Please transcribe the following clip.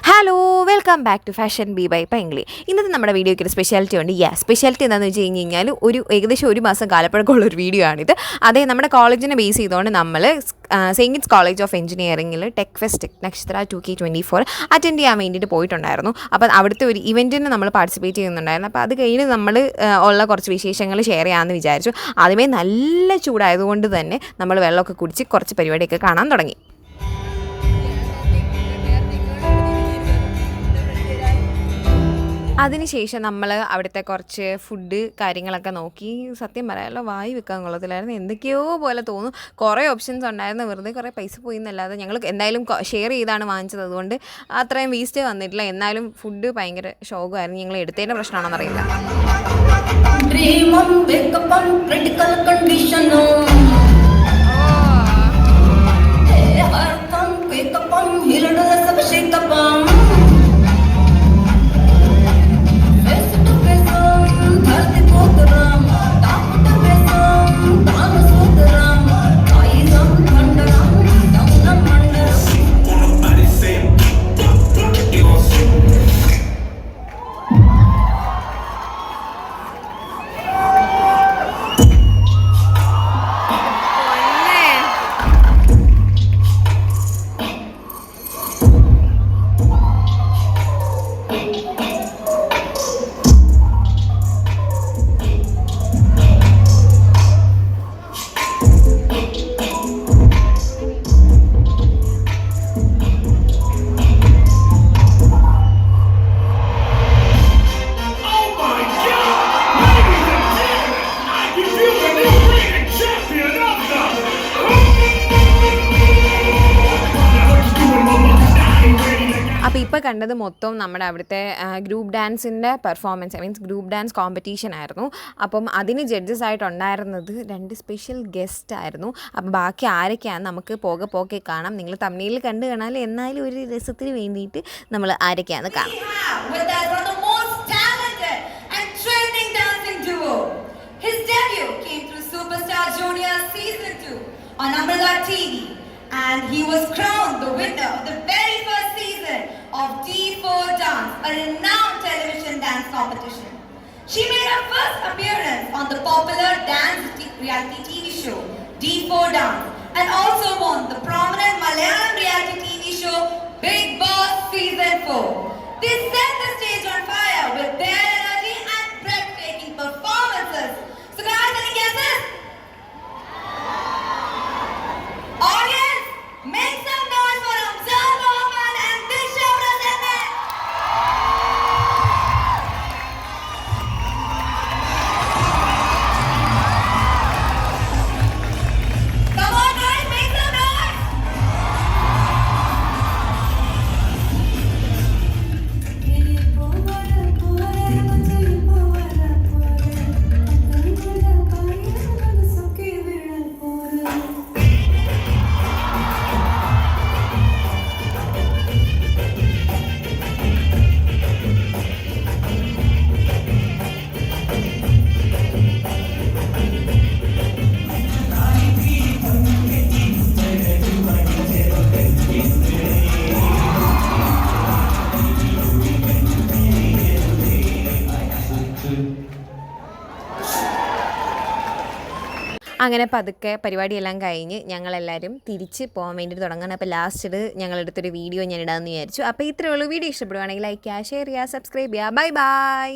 Hello welcome back to fashion B by Painkili. ഇന്നത്തെ നമ്മുടെ വീഡിയോയ്ക്ക് ഒരു സ്പെഷ്യാലിറ്റി ഉണ്ട്. സ്പെഷ്യാലിറ്റി എന്താണെന്ന് വെച്ച് കഴിഞ്ഞാൽ ഏകദേശം ഒരു മാസം കാലപ്പഴക്കമുള്ള ഒരു വീഡിയോ ആണിത്. അതേ നമ്മുടെ കോളേജിനെ ബേസ് ചെയ്തുകൊണ്ട് നമ്മൾ സെയിൻറ്റ് കിറ്റ്സ് കോളേജ് ഓഫ് എഞ്ചിനീയറിംഗിൽ ടെക് ഫെസ്റ്റ് നക്ഷത്ര 2K24 അറ്റൻഡ് ചെയ്യാൻ വേണ്ടിയിട്ട് പോയിട്ടുണ്ടായിരുന്നു. അപ്പോൾ അവിടുത്തെ ഒരു ഇവൻറ്റിന് നമ്മൾ പാർട്ടിസിപ്പേറ്റ് ചെയ്യുന്നുണ്ടായിരുന്നു. അപ്പോൾ അത് കഴിഞ്ഞ് നമ്മൾ ഉള്ള കുറച്ച് വിശേഷങ്ങൾ ഷെയർ ചെയ്യാമെന്ന് വിചാരിച്ചു. ആദ്യമേ നല്ല ചൂടായതുകൊണ്ട് തന്നെ നമ്മൾ വെള്ളമൊക്കെ കുടിച്ച് കുറച്ച് പരിപാടിയൊക്കെ കാണാൻ തുടങ്ങി. അതിനുശേഷം നമ്മൾ അവിടുത്തെ കുറച്ച് ഫുഡ് കാര്യങ്ങളൊക്കെ നോക്കി. സത്യം പറയാമല്ലോ, വായി വെക്കാൻ കൊള്ളത്തില്ലായിരുന്നു. എന്തൊക്കെയോ പോലെ തോന്നും. കുറേ ഓപ്ഷൻസ് ഉണ്ടായിരുന്നു, വെറുതെ കുറേ പൈസ പോയി എന്നല്ലാതെ ഞങ്ങൾ എന്തായാലും ഷെയർ ചെയ്താണ് വാങ്ങിച്ചത്. അതുകൊണ്ട് അത്രയും വേസ്റ്റ് വന്നിട്ടില്ല. എന്നാലും ഫുഡ് ഭയങ്കര ശോകമായിരുന്നു. ഞങ്ങൾ എടുത്തതിൻ്റെ പ്രശ്നമാണെന്നറിയില്ല. അപ്പോൾ ഇപ്പോൾ കണ്ടത് മൊത്തം നമ്മുടെ അവിടുത്തെ ഗ്രൂപ്പ് ഡാൻസിൻ്റെ performance, means group dance competition ആയിരുന്നു. അപ്പം അതിന് ജഡ്ജസ് ആയിട്ടുണ്ടായിരുന്നത് 2 സ്പെഷ്യൽ ഗസ്റ്റ് ആയിരുന്നു. അപ്പോൾ ബാക്കി ആരൊക്കെയാണെന്ന് നമുക്ക് പോകെ കാണാം. നിങ്ങൾ തമിഴിൽ കണ്ടു കാണാൻ, എന്നാലും ഒരു രസത്തിന് വേണ്ടിയിട്ട് നമ്മൾ ആരൊക്കെയാണെന്ന് കാണാം. And he was crowned the winner of the very first season of D4 Dance, a renowned television dance competition. She made her first appearance on the popular dance reality TV show D4 Dance and also won the prominent Malayalam reality TV show Big Boss Season 4. They set the stage on fire with their energy and breathtaking performances. So guys, any guesses? Audience, make some noise for Amjad Mohammed and Disha Prasanna. Come on guys, make some noise. അങ്ങനെ പതുക്കെ പരിപാടിയെല്ലാം കഴിഞ്ഞ് ഞങ്ങളെല്ലാവരും തിരിച്ച് പോകാൻ വേണ്ടിയിട്ട് തുടങ്ങണം. അപ്പോൾ last ഞങ്ങളെടുത്തൊരു video ഞാൻ ഇടാമെന്ന് വിചാരിച്ചു. അപ്പോൾ ഇത്രയേ ഉള്ളൂ. വീഡിയോ ഇഷ്ടപ്പെടുവാണെങ്കിൽ ലൈക്ക് ചെയ്യുക, ഷെയർ ചെയ്യുക, സബ്സ്ക്രൈബ് ചെയ്യുക. Bye bye.